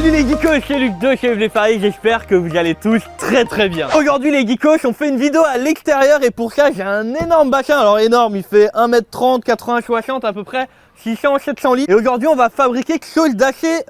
Salut les geekos, c'est Luc de chez Paris, j'espère que vous allez tous très bien. Aujourd'hui les geekos, on fait une vidéo à l'extérieur et pour ça j'ai un énorme bassin. Alors énorme, il fait 1m30, 80, 60 à peu près, 600, 700 litres. Et aujourd'hui on va fabriquer quelque chose d'assez,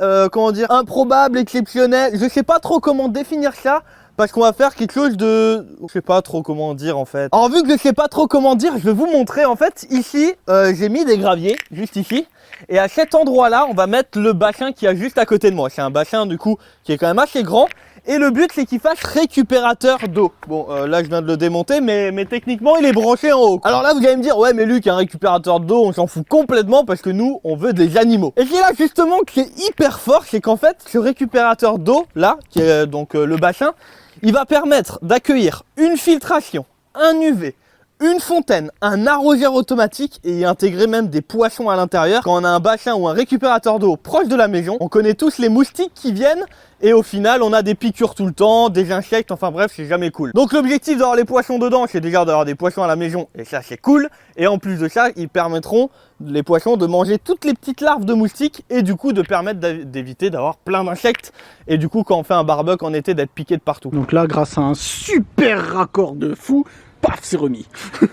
improbable, exceptionnel. Je sais pas trop comment définir ça. Parce qu'on va faire quelque chose de... Je sais pas trop comment dire en fait. Alors vu que je sais pas trop comment dire, je vais vous montrer en fait. Ici, j'ai mis des graviers, juste ici. Et à cet endroit là, on va mettre le bassin qui est juste à côté de moi. C'est un bassin du coup qui est quand même assez grand. Et le but c'est qu'il fasse récupérateur d'eau. Bon là je viens de le démonter mais techniquement il est branché en haut. Alors là vous allez me dire ouais mais Luc, un récupérateur d'eau on s'en fout complètement parce que nous on veut des animaux. Et c'est là justement que c'est hyper fort, c'est qu'en fait ce récupérateur d'eau là, qui est donc le bassin, il va permettre d'accueillir une filtration, un UV, une fontaine, un arroseur automatique et y intégrer même des poissons à l'intérieur. Quand on a un bassin ou un récupérateur d'eau proche de la maison, on connaît tous les moustiques qui viennent et au final on a des piqûres tout le temps, des insectes, enfin bref c'est jamais cool. Donc l'objectif d'avoir les poissons dedans, c'est déjà d'avoir des poissons à la maison et ça c'est cool. Et en plus de ça, ils permettront les poissons de manger toutes les petites larves de moustiques et du coup de permettre d'éviter d'avoir plein d'insectes et du coup quand on fait un barbecue en été d'être piqué de partout. Donc là grâce à un super raccord de fou, paf, c'est remis.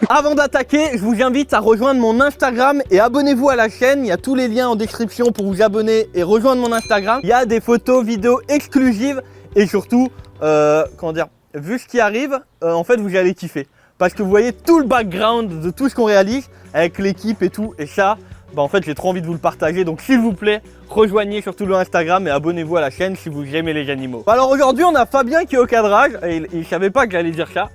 Avant d'attaquer, je vous invite à rejoindre mon Instagram et abonnez-vous à la chaîne. Il y a tous les liens en description pour vous abonner et rejoindre mon Instagram. Il y a des photos, vidéos exclusives et surtout, vu ce qui arrive, en fait vous allez kiffer. Parce que vous voyez tout le background de tout ce qu'on réalise avec l'équipe et tout. Et ça, en fait j'ai trop envie de vous le partager. Donc s'il vous plaît, rejoignez surtout le Instagram et abonnez-vous à la chaîne si vous aimez les animaux. Alors aujourd'hui on a Fabien qui est au cadrage et il savait pas que j'allais dire ça.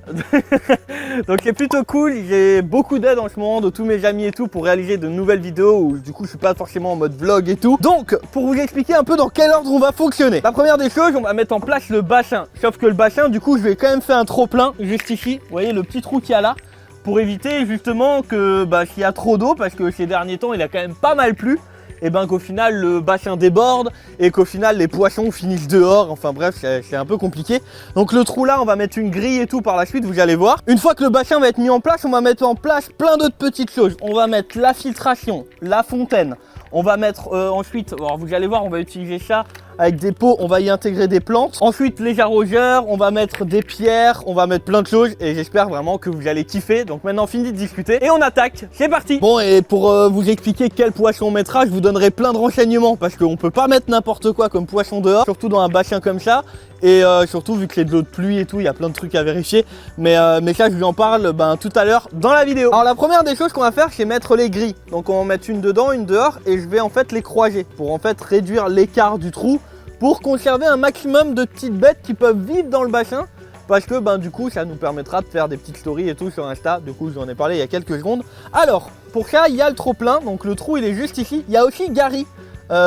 Donc c'est plutôt cool, j'ai beaucoup d'aide en ce moment de tous mes amis et tout pour réaliser de nouvelles vidéos où du coup je suis pas forcément en mode vlog et tout. Donc pour vous expliquer un peu dans quel ordre on va fonctionner. La première des choses, on va mettre en place le bassin. Sauf que le bassin du coup je vais quand même faire un trop plein juste ici. Vous voyez le petit trou qu'il y a là, pour éviter justement que s'il y a trop d'eau, parce que ces derniers temps il a quand même pas mal plu, et qu'au final le bassin déborde et qu'au final les poissons finissent dehors, enfin bref c'est un peu compliqué. Donc le trou là on va mettre une grille et tout par la suite, vous allez voir. Une fois que le bassin va être mis en place, on va mettre en place plein d'autres petites choses. On va mettre la filtration, la fontaine, on va mettre ensuite, alors vous allez voir on va utiliser ça avec des pots, on va y intégrer des plantes. Ensuite les arroseurs, on va mettre des pierres, on va mettre plein de choses et j'espère vraiment que vous allez kiffer. Donc maintenant fini de discuter et on attaque, c'est parti. Bon et pour vous expliquer quel poisson on mettra, je vous donnerai plein de renseignements parce qu'on peut pas mettre n'importe quoi comme poisson dehors, surtout dans un bassin comme ça. Et surtout vu que c'est de l'eau de pluie et tout, il y a plein de trucs à vérifier. Mais ça je vous en parle tout à l'heure dans la vidéo. Alors la première des choses qu'on va faire c'est mettre les grilles. Donc on va en mettre une dedans, une dehors et je vais en fait les croiser pour en fait réduire l'écart du trou pour conserver un maximum de petites bêtes qui peuvent vivre dans le bassin. Parce que du coup ça nous permettra de faire des petites stories et tout sur Insta. Du coup j'en ai parlé il y a quelques secondes. Alors pour ça il y a le trop plein, donc le trou il est juste ici. Il y a aussi Gary.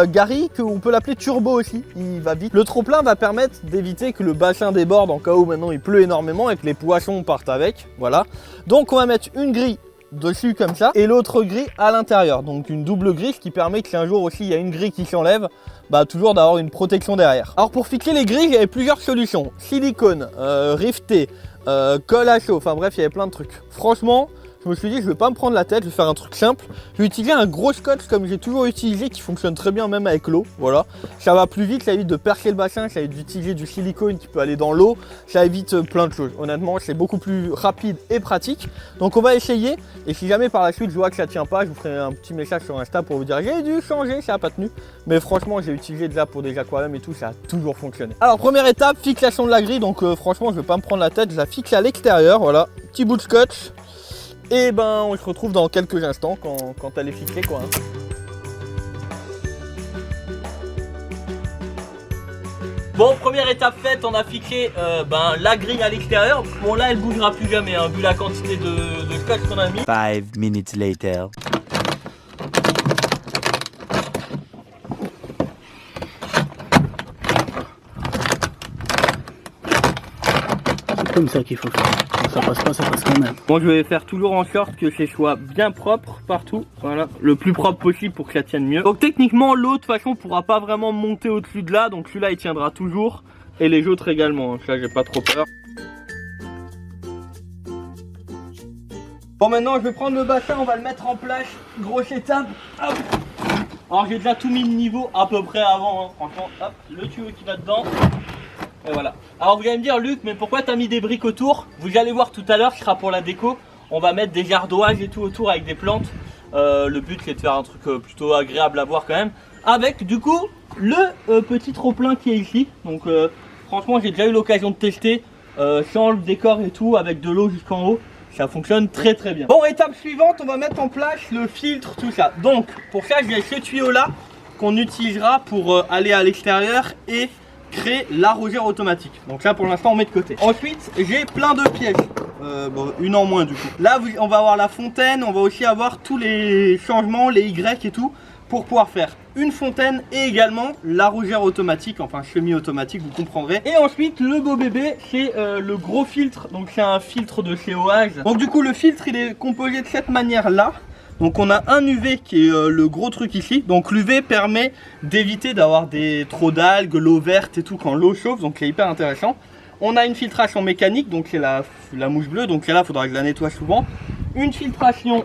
Gary, on peut l'appeler Turbo aussi, il va vite. Le trop-plein va permettre d'éviter que le bassin déborde en cas où maintenant il pleut énormément et que les poissons partent avec, voilà. Donc on va mettre une grille dessus comme ça et l'autre grille à l'intérieur, donc une double grille, ce qui permet que si un jour aussi il y a une grille qui s'enlève, toujours d'avoir une protection derrière. Alors pour fixer les grilles, il y avait plusieurs solutions, silicone, rifté, colle à chaud, enfin bref il y avait plein de trucs. Franchement, je me suis dit je vais pas me prendre la tête, je vais faire un truc simple. Je vais utiliser un gros scotch comme j'ai toujours utilisé, qui fonctionne très bien même avec l'eau, voilà. Ça va plus vite, ça évite de percer le bassin, ça évite d'utiliser du silicone qui peut aller dans l'eau, ça évite plein de choses. Honnêtement c'est beaucoup plus rapide et pratique. Donc on va essayer et si jamais par la suite je vois que ça tient pas, je vous ferai un petit message sur Insta pour vous dire j'ai dû changer, ça a pas tenu. Mais franchement j'ai utilisé déjà pour des aquariums et tout, ça a toujours fonctionné. Alors première étape, fixation de la grille, donc franchement je vais pas me prendre la tête, je la fixe à l'extérieur, voilà. Petit bout de scotch. Et on se retrouve dans quelques instants quand elle est fixée quoi. Bon, première étape faite, on a fixé la grille à l'extérieur. Bon là elle bougera plus jamais vu la quantité de scotch qu'on a mis. 5 minutes later. C'est comme ça qu'il faut faire. Quand ça passe pas, ça passe quand même. Moi je vais faire toujours en sorte que ce soit bien propre partout. Voilà, le plus propre possible pour que ça tienne mieux. Donc techniquement l'eau de toute façon pourra pas vraiment monter au-dessus de là. Donc celui-là il tiendra toujours. Et les autres également. Ça j'ai pas trop peur. Bon maintenant je vais prendre le bassin, on va le mettre en place. Grosse étape. Hop. Alors j'ai déjà tout mis le niveau à peu près avant, hein. Franchement, hop, le tuyau qui va dedans. Et voilà. Alors vous allez me dire Luc, mais pourquoi t'as mis des briques autour? Vous allez voir tout à l'heure, ce sera pour la déco. On va mettre des jardoiges et tout autour avec des plantes. Le but c'est de faire un truc plutôt agréable à voir quand même. Avec du coup le petit trop-plein qui est ici. Donc franchement j'ai déjà eu l'occasion de tester sans le décor et tout, avec de l'eau jusqu'en haut. Ça fonctionne très très bien. Bon, étape suivante, on va mettre en place le filtre, tout ça. Donc pour ça j'ai ce tuyau là qu'on utilisera pour aller à l'extérieur et créer l'arroseur automatique. Donc là pour l'instant on met de côté. Ensuite j'ai plein de pièces, bon, une en moins du coup. Là on va avoir la fontaine, on va aussi avoir tous les changements, les Y et tout, pour pouvoir faire une fontaine et également l'arroseur automatique, enfin semi-automatique, vous comprendrez. Et ensuite le beau bébé, c'est le gros filtre, donc c'est un filtre de chez Oage. Donc du coup le filtre il est composé de cette manière là. Donc on a un UV qui est le gros truc ici. Donc l'UV permet d'éviter d'avoir trop d'algues, l'eau verte et tout quand l'eau chauffe, donc c'est hyper intéressant. On a une filtration mécanique, donc c'est la mouche bleue, donc là il faudra que je la nettoie souvent. Une filtration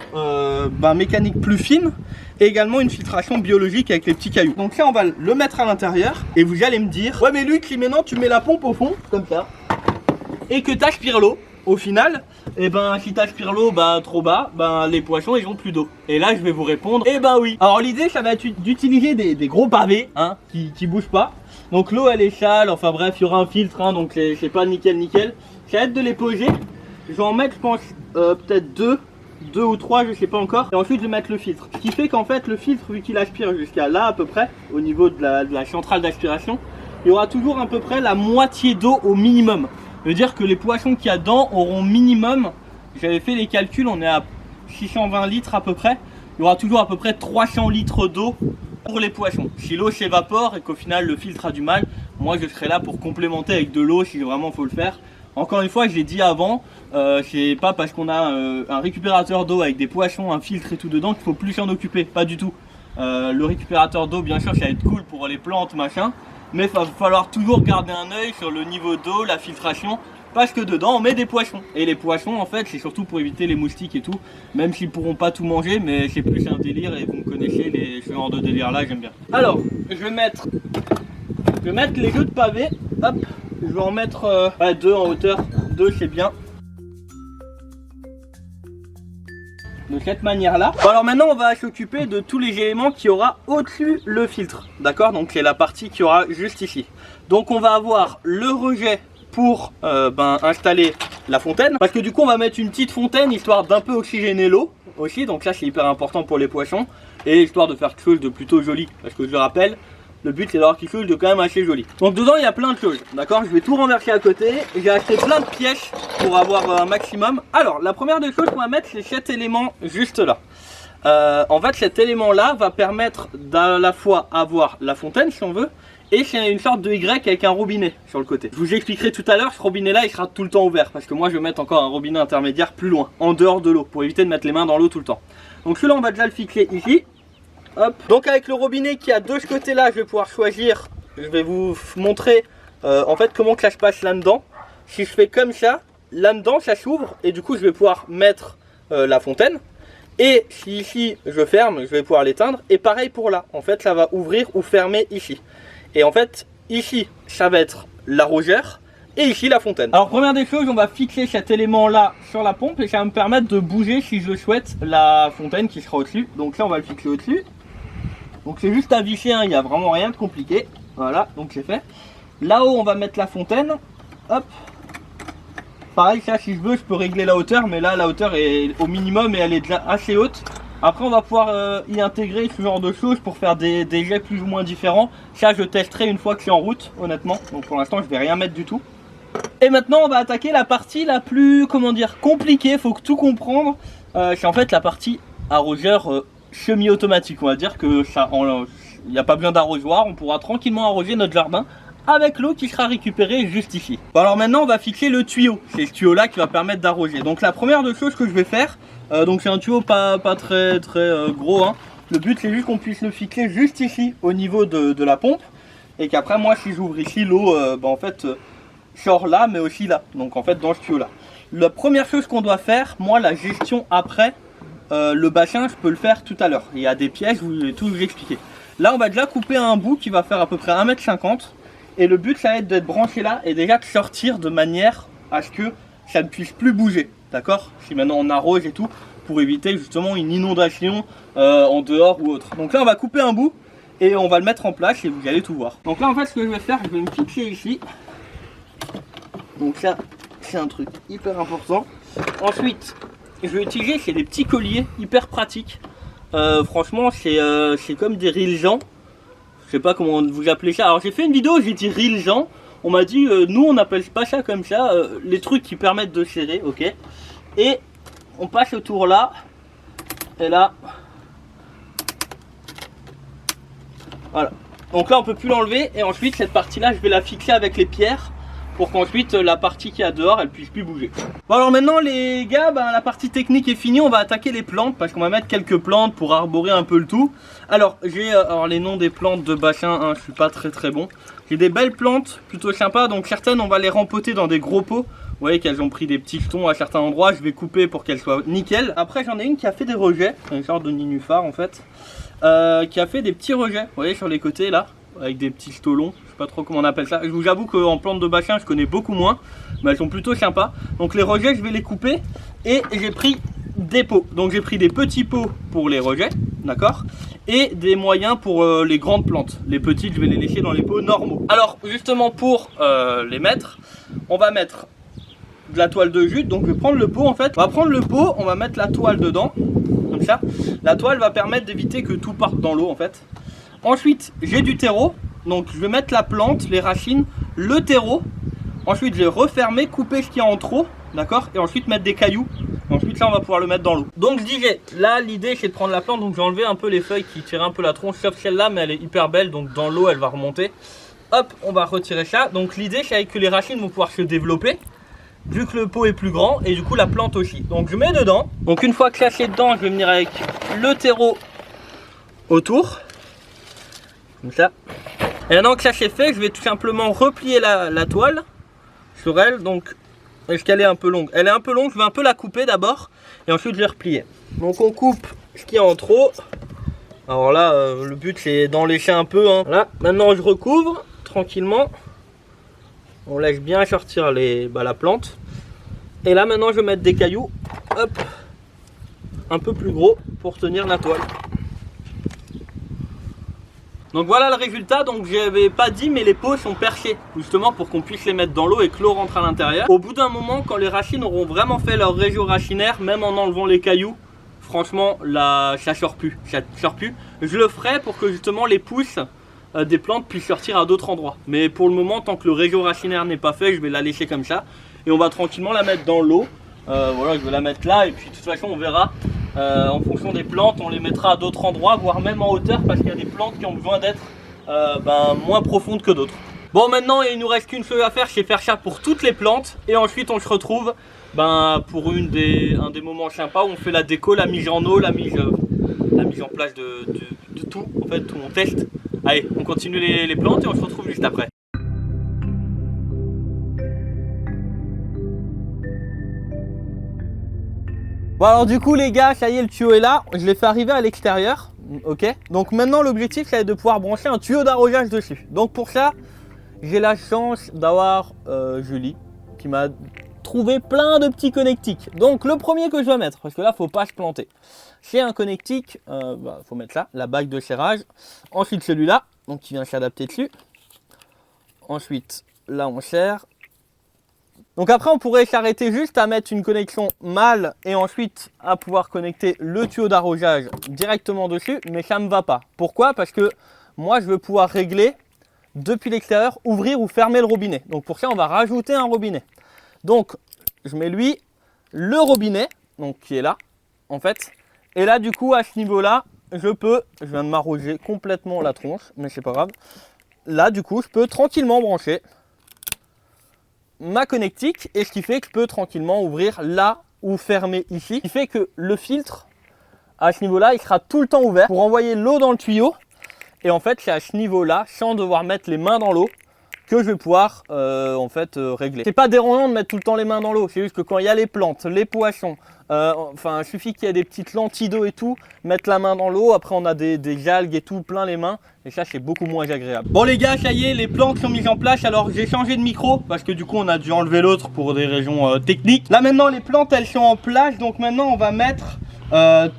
mécanique plus fine et également une filtration biologique avec les petits cailloux. Donc là on va le mettre à l'intérieur et vous allez me dire ouais mais Luc, si maintenant tu mets la pompe au fond comme ça et que tu aspires l'eau, au final, et si tu aspires l'eau trop bas, les poissons ils ont plus d'eau. Et là je vais vous répondre, oui. Alors l'idée ça va être d'utiliser des gros pavés hein, qui bougent pas. Donc l'eau elle est sale, enfin bref il y aura un filtre hein, donc c'est pas nickel. Ça va être de les poser. Je vais en mettre je pense peut-être deux ou trois, je sais pas encore. Et ensuite je vais mettre le filtre. Ce qui fait qu'en fait le filtre, vu qu'il aspire jusqu'à là à peu près, au niveau de la centrale d'aspiration, il y aura toujours à peu près la moitié d'eau au minimum. Ça veut dire que les poissons qu'il y a dedans auront minimum, j'avais fait les calculs, on est à 620 litres à peu près. Il y aura toujours à peu près 300 litres d'eau pour les poissons. Si l'eau s'évapore et qu'au final le filtre a du mal, moi je serai là pour complémenter avec de l'eau si vraiment faut le faire. Encore une fois, je l'ai dit avant, c'est pas parce qu'on a un récupérateur d'eau avec des poissons, un filtre et tout dedans qu'il faut plus s'en occuper, pas du tout. Le récupérateur d'eau, bien sûr, ça va être cool pour les plantes, machin, mais il va falloir toujours garder un œil sur le niveau d'eau, la filtration, parce que dedans on met des poissons. Et les poissons, en fait, c'est surtout pour éviter les moustiques et tout, même s'ils pourront pas tout manger, mais c'est plus un délire et vous me connaissez, ce genre de délire là, j'aime bien. Alors, je vais mettre les jeux de pavés, hop. Je vais en mettre 2 en hauteur, 2 c'est bien. De cette manière là. Bon, alors maintenant on va s'occuper de tous les éléments qui aura au-dessus le filtre. D'accord, donc c'est la partie qui aura juste ici. Donc on va avoir le rejet pour installer la fontaine. Parce que du coup on va mettre une petite fontaine histoire d'un peu oxygéner l'eau aussi. Donc là c'est hyper important pour les poissons. Et histoire de faire quelque chose de plutôt joli. Parce que je le rappelle, le but c'est d'avoir quelque chose de quand même assez joli. Donc dedans il y a plein de choses, d'accord. Je vais tout renverser à côté. J'ai acheté plein de pièces pour avoir un maximum. Alors la première des choses qu'on va mettre, c'est cet élément juste là. En fait cet élément là va permettre d'à la fois avoir la fontaine si on veut, et c'est une sorte de Y avec un robinet sur le côté. Je vous expliquerai tout à l'heure, ce robinet là il sera tout le temps ouvert. Parce que moi je vais mettre encore un robinet intermédiaire plus loin, en dehors de l'eau, pour éviter de mettre les mains dans l'eau tout le temps. Donc celui-là on va déjà le fixer ici. Hop. Donc avec le robinet qui a de ce côté là, je vais pouvoir choisir, je vais vous montrer en fait comment que ça se passe là-dedans. Si je fais comme ça, là-dedans ça s'ouvre et du coup je vais pouvoir mettre la fontaine. Et si ici je ferme, je vais pouvoir l'éteindre. Et pareil pour là, en fait ça va ouvrir ou fermer ici. Et en fait ici ça va être l'arroseur et ici la fontaine. Alors première des choses, on va fixer cet élément là sur la pompe et ça va me permettre de bouger si je le souhaite la fontaine qui sera au-dessus. Donc là on va le fixer au-dessus. Donc c'est juste à visser, hein, il n'y a vraiment rien de compliqué. Voilà, donc c'est fait. Là-haut on va mettre la fontaine. Hop. Pareil, ça si je veux je peux régler la hauteur, mais là la hauteur est au minimum et elle est déjà assez haute. Après on va pouvoir y intégrer ce genre de choses pour faire des jets plus ou moins différents. Ça je testerai une fois que c'est en route, honnêtement. Donc pour l'instant je vais rien mettre du tout. Et maintenant on va attaquer la partie la plus, comment dire, compliquée. Faut tout comprendre. C'est en fait la partie arroseur semi-automatique. On va dire que ça, il n'y a pas besoin d'arrosoir. On pourra tranquillement arroser notre jardin avec l'eau qui sera récupérée juste ici. Bon, alors maintenant on va fixer le tuyau. C'est ce tuyau là qui va permettre d'arroser. Donc la première des choses que je vais faire, donc c'est un tuyau pas très gros, hein. Le but c'est juste qu'on puisse le fixer juste ici au niveau de la pompe. Et qu'après moi si j'ouvre ici l'eau en fait sort là mais aussi là. Donc en fait dans ce tuyau là. La première chose qu'on doit faire, moi la gestion après, le bassin je peux le faire tout à l'heure. Il y a des pièces, je vais tout vous expliquer. Là on va déjà couper un bout qui va faire à peu près 1,50 m. Et le but ça va être d'être branché là et déjà de sortir de manière à ce que ça ne puisse plus bouger. D'accord? Si maintenant on arrose et tout, pour éviter justement une inondation en dehors ou autre. Donc là on va couper un bout et on va le mettre en place et vous allez tout voir. Donc là en fait ce que je vais faire, je vais me fixer ici. Donc ça c'est un truc hyper important. Ensuite je vais utiliser, c'est des petits colliers hyper pratiques. Franchement c'est comme des rilgens. Je sais pas comment vous appelez ça. Alors j'ai fait une vidéo, j'ai dit rilgens. On m'a dit nous on appelle pas ça comme ça, les trucs qui permettent de serrer, ok. Et on passe autour là et là. Voilà. Donc là on peut plus l'enlever et ensuite cette partie là je vais la fixer avec les pierres pour qu'ensuite la partie qui est dehors elle puisse plus bouger. Bon alors maintenant les gars, la partie technique est finie, on va attaquer les plantes parce qu'on va mettre quelques plantes pour arborer un peu le tout. Alors j'ai les noms des plantes de bassin, hein, je suis pas très bon. J'ai des belles plantes plutôt sympas, donc certaines on va les rempoter dans des gros pots. Vous voyez qu'elles ont pris des petits jetons à certains endroits, je vais couper pour qu'elles soient nickel. Après j'en ai une qui a fait des rejets, une sorte de nénuphar en fait, qui a fait des petits rejets, vous voyez sur les côtés là, avec des petits stolons, je sais pas trop comment on appelle ça. Je vous avoue qu'en plantes de bassin je connais beaucoup moins, mais elles sont plutôt sympas. Donc les rejets je vais les couper et j'ai pris des pots. Donc j'ai pris des petits pots pour les rejets, d'accord, et des moyens pour les grandes plantes. Les petites je vais les laisser dans les pots normaux. Alors justement pour les mettre, on va mettre de la toile de jute. Donc je vais prendre le pot en fait, on va prendre le pot, on va mettre la toile dedans, comme ça. La toile va permettre d'éviter que tout parte dans l'eau en fait. Ensuite j'ai du terreau, donc je vais mettre la plante, les racines, le terreau. Ensuite je vais refermer, couper ce qu'il y a en trop, d'accord, et ensuite mettre des cailloux. Ensuite là on va pouvoir le mettre dans l'eau. Donc je disais, là l'idée c'est de prendre la plante, donc j'ai enlevé un peu les feuilles qui tiraient un peu la tronche, sauf celle-là, mais elle est hyper belle, donc dans l'eau elle va remonter. Hop, on va retirer ça. Donc l'idée c'est que les racines vont pouvoir se développer, vu que le pot est plus grand, et du coup la plante aussi. Donc je mets dedans. Donc une fois que ça c'est dedans, je vais venir avec le terreau autour, comme ça. Et maintenant que ça c'est fait, je vais tout simplement replier la toile sur elle. Donc est-ce qu'elle est un peu longue? Elle est un peu longue, je vais un peu la couper d'abord et ensuite je vais replier. Donc on coupe ce qu'il y a en trop. Alors là le but c'est d'en lécher un peu, hein. Voilà, maintenant je recouvre tranquillement. On laisse bien sortir la plante. Et là maintenant je vais mettre des cailloux, hop, un peu plus gros pour tenir la toile. Donc voilà le résultat. Donc j'avais pas dit, mais les pots sont perchés justement pour qu'on puisse les mettre dans l'eau et que l'eau rentre à l'intérieur. Au bout d'un moment, quand les racines auront vraiment fait leur réseau racinaire, même en enlevant les cailloux, franchement là ça sort plus, Je le ferai pour que justement les pousses des plantes puissent sortir à d'autres endroits. Mais pour le moment, tant que le réseau racinaire n'est pas fait, je vais la laisser comme ça et on va tranquillement la mettre dans l'eau. Voilà, je vais la mettre là et puis de toute façon on verra. En fonction des plantes, on les mettra à d'autres endroits, voire même en hauteur, parce qu'il y a des plantes qui ont besoin d'être moins profondes que d'autres. Bon, maintenant il nous reste qu'une chose à faire, c'est faire ça pour toutes les plantes. Et ensuite on se retrouve pour un des moments sympas où on fait la déco, la mise en eau, la mise en place de tout, en fait, où on teste. Allez, on continue les plantes et on se retrouve juste après. Bon alors du coup les gars, ça y est, le tuyau est là, je l'ai fait arriver à l'extérieur, ok. Donc maintenant l'objectif c'est de pouvoir brancher un tuyau d'arrosage dessus. Donc pour ça, j'ai la chance d'avoir Julie qui m'a trouvé plein de petits connectiques. Donc le premier que je vais mettre, parce que là faut pas se planter, c'est un connectique, faut mettre là, la bague de serrage. Ensuite celui-là, donc qui vient s'adapter dessus. Ensuite là on serre. Donc après on pourrait s'arrêter juste à mettre une connexion mâle et ensuite à pouvoir connecter le tuyau d'arrosage directement dessus, mais ça ne me va pas. Pourquoi? Parce que moi je veux pouvoir régler depuis l'extérieur, ouvrir ou fermer le robinet. Donc pour ça on va rajouter un robinet. Donc je mets lui, le robinet, donc qui est là en fait. Et là du coup à ce niveau là, je viens de m'arroger complètement la tronche, mais c'est pas grave. Là du coup je peux tranquillement brancher ma connectique et ce qui fait que je peux tranquillement ouvrir là ou fermer ici. Ce qui fait que le filtre à ce niveau là il sera tout le temps ouvert pour envoyer l'eau dans le tuyau. Et en fait c'est à ce niveau là, sans devoir mettre les mains dans l'eau, que je vais pouvoir en fait régler. C'est pas dérangeant de mettre tout le temps les mains dans l'eau, c'est juste que quand il y a les plantes, les poissons, enfin il suffit qu'il y ait des petites lentilles d'eau et tout, mettre la main dans l'eau, après on a des algues et tout plein les mains et ça c'est beaucoup moins agréable. Bon les gars, ça y est, les plantes sont mises en place, alors j'ai changé de micro parce que du coup on a dû enlever l'autre pour des raisons techniques. Là maintenant les plantes elles sont en place, donc maintenant on va mettre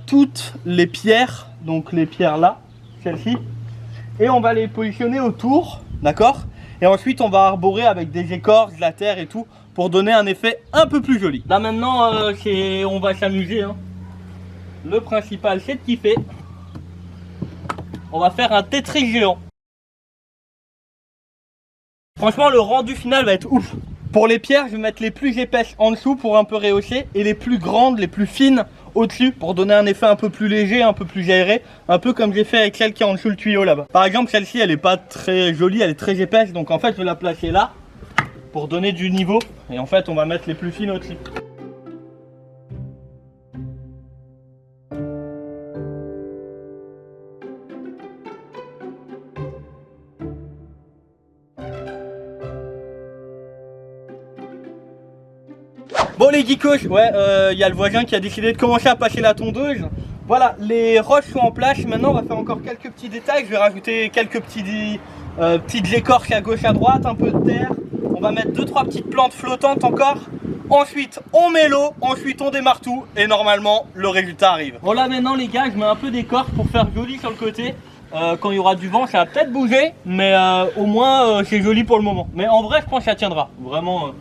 toutes les pierres, donc les pierres là, celles-ci, et on va les positionner autour, d'accord? Et ensuite on va arborer avec des écorces, de la terre et tout pour donner un effet un peu plus joli. Là maintenant on va s'amuser hein. Le principal c'est de kiffer. On va faire un Tetris géant. Franchement le rendu final va être ouf. Pour les pierres je vais mettre les plus épaisses en dessous pour un peu rehausser et les plus grandes, les plus fines au-dessus pour donner un effet un peu plus léger, un peu plus aéré, un peu comme j'ai fait avec celle qui est en dessous le tuyau là-bas. Par exemple celle-ci elle est pas très jolie, elle est très épaisse, donc en fait je vais la placer là pour donner du niveau et en fait on va mettre les plus fines au-dessus. Bon les geekos, ouais, y a le voisin qui a décidé de commencer à passer la tondeuse. Voilà, les roches sont en place. Maintenant on va faire encore quelques petits détails. Je vais rajouter quelques petites écorces à gauche à droite, un peu de terre. On va mettre 2-3 petites plantes flottantes encore. Ensuite on met l'eau, ensuite on démarre tout et normalement le résultat arrive. Bon là maintenant les gars, je mets un peu d'écorce pour faire joli sur le côté. Quand il y aura du vent ça va peut-être bouger, mais au moins c'est joli pour le moment. Mais en vrai je pense que ça tiendra, vraiment.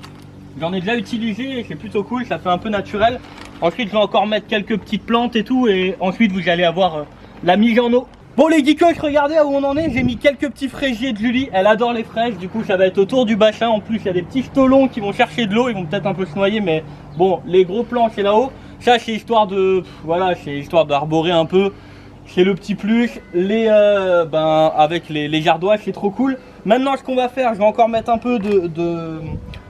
J'en ai déjà utilisé et c'est plutôt cool, ça fait un peu naturel. Ensuite je vais encore mettre quelques petites plantes et tout et ensuite vous allez avoir la mise en eau. Bon les geekos, regardez où on en est, j'ai mis quelques petits fraisiers de Julie, elle adore les fraises, du coup ça va être autour du bassin. En plus il y a des petits stolons qui vont chercher de l'eau, ils vont peut-être un peu se noyer mais bon, les gros plans c'est là-haut. Ça c'est histoire de, voilà, c'est histoire d'arborer un peu, c'est le petit plus. Avec les ardoises c'est trop cool. Maintenant ce qu'on va faire, je vais encore mettre un peu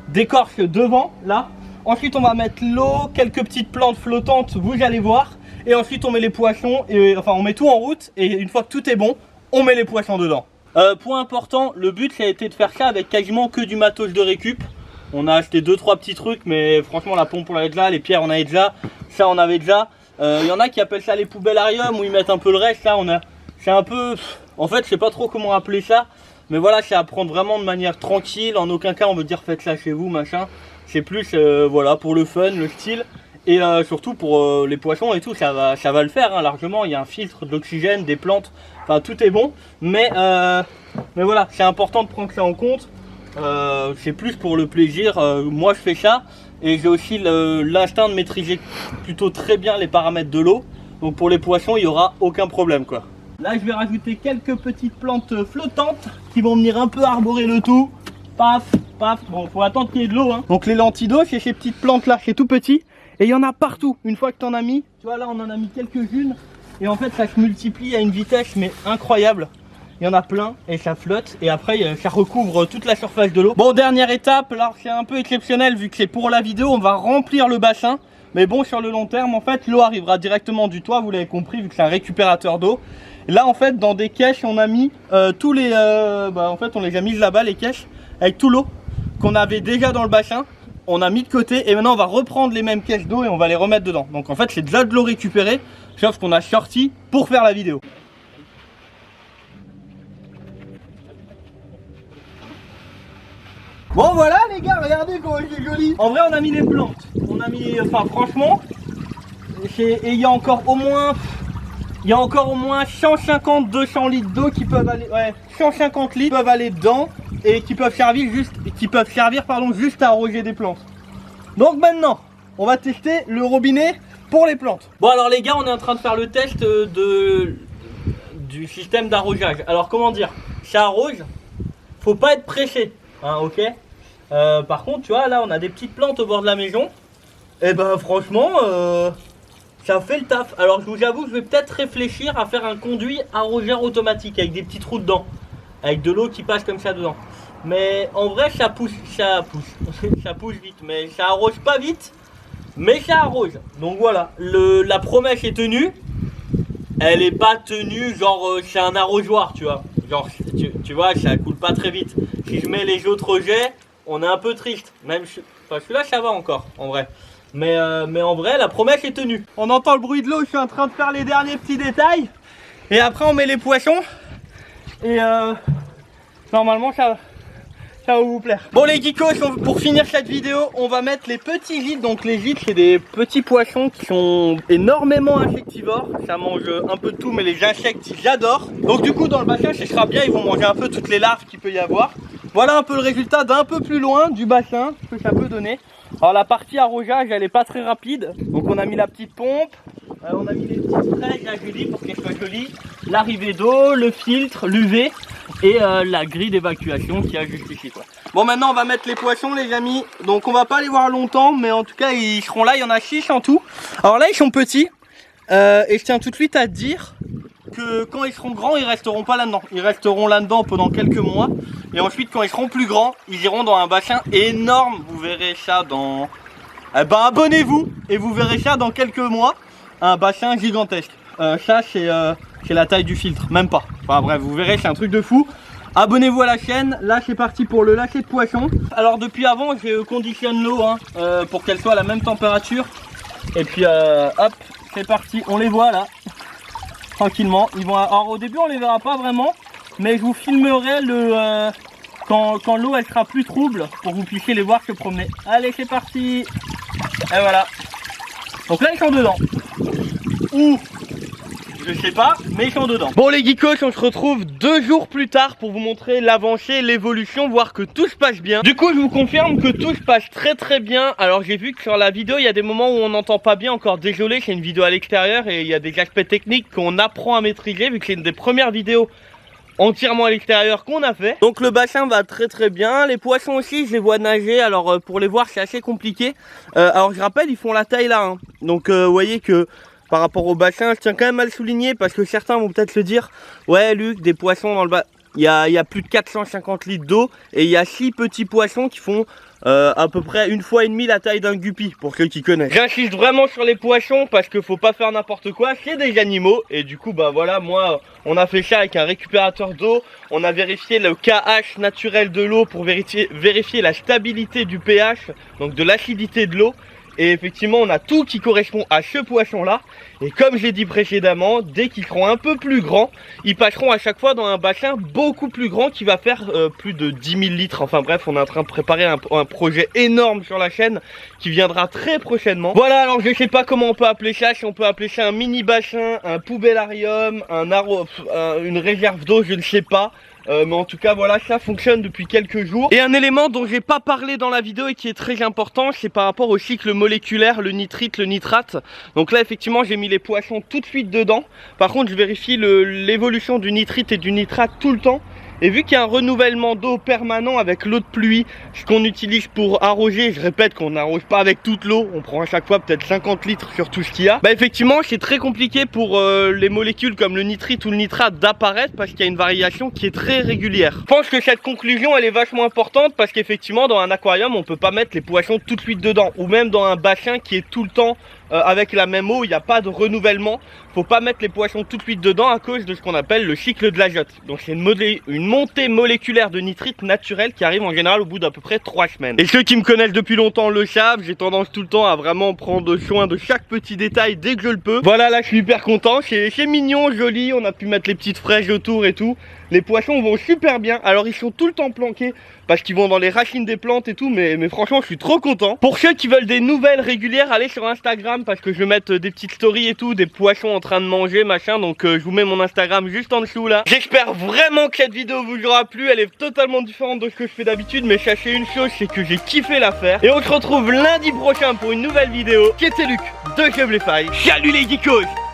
d'écorce devant là. Ensuite on va mettre l'eau, quelques petites plantes flottantes, vous allez voir. Et ensuite on met les poissons, et enfin on met tout en route. Et une fois que tout est bon, on met les poissons dedans. Point important, le but ça a été de faire ça avec quasiment que du matos de récup. On a acheté 2-3 petits trucs, mais franchement la pompe on l'avait déjà, les pierres on avait déjà, ça on avait déjà. Il y en a qui appellent ça les poubellariums où ils mettent un peu le reste. Là on a, c'est un peu, en fait je sais pas trop comment appeler ça. Mais voilà, c'est à prendre vraiment de manière tranquille. En aucun cas on veut dire faites ça chez vous machin. C'est plus voilà, pour le fun, le style. Et surtout pour les poissons et tout, ça va le faire hein, largement. Il y a un filtre, de l'oxygène, des plantes, enfin tout est bon. Mais voilà, c'est important de prendre ça en compte. C'est plus pour le plaisir. Moi je fais ça. Et j'ai aussi l'instinct de maîtriser plutôt très bien les paramètres de l'eau. Donc pour les poissons il n'y aura aucun problème quoi. Là je vais rajouter quelques petites plantes flottantes qui vont venir un peu arborer le tout. Paf, paf, bon faut attendre qu'il y ait de l'eau hein. Donc les lentilles d'eau c'est ces petites plantes là, c'est tout petit. Et il y en a partout, une fois que tu en as mis, tu vois là on en a mis quelques-unes. Et en fait ça se multiplie à une vitesse mais incroyable. Il y en a plein et ça flotte et après ça recouvre toute la surface de l'eau. Bon dernière étape, là c'est un peu exceptionnel vu que c'est pour la vidéo, on va remplir le bassin. Mais bon sur le long terme en fait l'eau arrivera directement du toit, vous l'avez compris vu que c'est un récupérateur d'eau. Là en fait dans des caisses on a mis tous les en fait on les a mis là-bas les caisses avec tout l'eau qu'on avait déjà dans le bassin. On a mis de côté et maintenant on va reprendre les mêmes caisses d'eau et on va les remettre dedans. Donc en fait c'est déjà de l'eau récupérée, sauf qu'on a sorti pour faire la vidéo. Bon voilà les gars, regardez comment c'est joli. En vrai on a mis les plantes, on a mis, enfin franchement, et il y a encore au moins 150-200 litres d'eau qui peuvent aller, ouais, 150 litres peuvent aller dedans et qui peuvent servir juste à arroser des plantes. Donc maintenant, on va tester le robinet pour les plantes. Bon alors les gars, on est en train de faire le test du système d'arrosage. Alors comment dire, ça arrose, faut pas être pressé, hein, ok. Par contre, tu vois, là on a des petites plantes au bord de la maison. Et ben franchement, ça fait le taf. Alors je vous avoue, je vais peut-être réfléchir à faire un conduit arroseur automatique avec des petits trous dedans, avec de l'eau qui passe comme ça dedans. Mais en vrai, ça pousse vite, mais ça arrose pas vite, mais ça arrose. Donc voilà, la promesse est tenue. Elle est pas tenue genre c'est un arrosoir, tu vois. genre tu vois, ça coule pas très vite. Si je mets les autres jets, on est un peu triste. Même enfin, celui-là ça va encore en vrai. Mais en vrai la promesse est tenue. On entend le bruit de l'eau, je suis en train de faire les derniers petits détails. Et après on met les poissons. Et normalement ça va vous plaire. Bon les geekos, pour finir cette vidéo, on va mettre les petits gîtes. Donc les gîtes, c'est des petits poissons qui sont énormément insectivores. Ça mange un peu de tout, mais les insectes, ils adorent. Donc du coup, dans le bassin, ce sera bien. Ils vont manger un peu toutes les larves qu'il peut y avoir. Voilà un peu le résultat d'un peu plus loin du bassin, ce que ça peut donner. Alors la partie arrosage, elle est pas très rapide. Donc on a mis la petite pompe. On a mis les petites fraises à Julie pour qu'elles soient jolies. L'arrivée d'eau, le filtre, l'UV et la grille d'évacuation qui a juste ici quoi. Bon maintenant on va mettre les poissons les amis. Donc on va pas les voir longtemps mais en tout cas ils seront là, il y en a 6 en tout. Alors là ils sont petits et je tiens tout de suite à dire que quand ils seront grands ils resteront pas là-dedans. Ils resteront là-dedans pendant quelques mois et ensuite quand ils seront plus grands ils iront dans un bassin énorme. Vous verrez ça dans... abonnez-vous et vous verrez ça dans quelques mois. Un bassin gigantesque. Ça c'est la taille du filtre, même pas. Enfin bref, vous verrez, c'est un truc de fou. Abonnez-vous à la chaîne. Là c'est parti pour le lâcher de poisson. Alors depuis avant je conditionne l'eau pour qu'elle soit à la même température. Et puis hop, c'est parti. On les voit là, tranquillement. Ils vont. Alors au début on les verra pas vraiment, mais je vous filmerai quand l'eau elle sera plus trouble pour que vous puissiez les voir se promener. Allez c'est parti. Et voilà. Donc là ils sont dedans. Ouh, je sais pas, mais ils sont dedans. Bon les geekos, on se retrouve 2 jours plus tard pour vous montrer l'avancée, l'évolution, voir que tout se passe bien. Du coup je vous confirme que tout se passe très bien. Alors j'ai vu que sur la vidéo il y a des moments où on n'entend pas bien, encore désolé, c'est une vidéo à l'extérieur et il y a des aspects techniques qu'on apprend à maîtriser vu que c'est une des premières vidéos entièrement à l'extérieur qu'on a fait. Donc le bassin va très bien. Les poissons aussi je les vois nager. Alors pour les voir c'est assez compliqué. Alors je rappelle ils font la taille là Donc vous voyez que par rapport au bassin, je tiens quand même à le souligner parce que certains vont peut-être se dire ouais Luc, des poissons dans le bassin, il y a plus de 450 litres d'eau et il y a 6 petits poissons qui font à peu près 1,5 fois la taille d'un guppy pour ceux qui connaissent. J'insiste vraiment sur les poissons parce qu'il faut pas faire n'importe quoi, c'est des animaux et du coup bah voilà, moi on a fait ça avec un récupérateur d'eau, on a vérifié le KH naturel de l'eau pour vérifier la stabilité du pH, donc de l'acidité de l'eau. Et effectivement on a tout qui correspond à ce poisson là. Et comme j'ai dit précédemment, dès qu'ils seront un peu plus grands, ils passeront à chaque fois dans un bassin beaucoup plus grand qui va faire plus de 10 000 litres. Enfin bref, on est en train de préparer un projet énorme sur la chaîne qui viendra très prochainement. Voilà, alors je sais pas comment on peut appeler ça. Si on peut appeler ça un mini bassin, un poubellarium, une réserve d'eau, je ne sais pas. Mais en tout cas voilà, ça fonctionne depuis quelques jours. Et un élément dont j'ai pas parlé dans la vidéo et qui est très important, c'est par rapport au cycle moléculaire, le nitrite, le nitrate. Donc là effectivement j'ai mis les poissons tout de suite dedans. Par contre je vérifie l'évolution du nitrite et du nitrate tout le temps. Et vu qu'il y a un renouvellement d'eau permanent avec l'eau de pluie, ce qu'on utilise pour arroser, je répète qu'on n'arrose pas avec toute l'eau, on prend à chaque fois peut-être 50 litres sur tout ce qu'il y a. Bah effectivement c'est très compliqué pour les molécules comme le nitrite ou le nitrate d'apparaître parce qu'il y a une variation qui est très régulière. Je pense que cette conclusion elle est vachement importante parce qu'effectivement dans un aquarium on peut pas mettre les poissons tout de suite dedans. Ou même dans un bassin qui est tout le temps avec la même eau, il n'y a pas de renouvellement. Faut pas mettre les poissons tout de suite dedans à cause de ce qu'on appelle le cycle de l'azote. Donc c'est une montée moléculaire de nitrite naturelle qui arrive en général au bout d'à peu près 3 semaines. Et ceux qui me connaissent depuis longtemps le savent, j'ai tendance tout le temps à vraiment prendre soin de chaque petit détail dès que je le peux. Voilà, là je suis hyper content, c'est mignon, joli, on a pu mettre les petites fraises autour et tout. Les poissons vont super bien, alors ils sont tout le temps planqués parce qu'ils vont dans les racines des plantes et tout, mais franchement je suis trop content. Pour ceux qui veulent des nouvelles régulières, allez sur Instagram parce que je vais mettre des petites stories et tout, des poissons en train de manger machin, donc je vous mets mon Instagram juste en dessous là. J'espère vraiment que cette vidéo vous aura plu, elle est totalement différente de ce que je fais d'habitude, mais sachez une chose, c'est que j'ai kiffé la faire. Et on se retrouve lundi prochain pour une nouvelle vidéo. C'était Luc de Keblefy. Salut les geekos!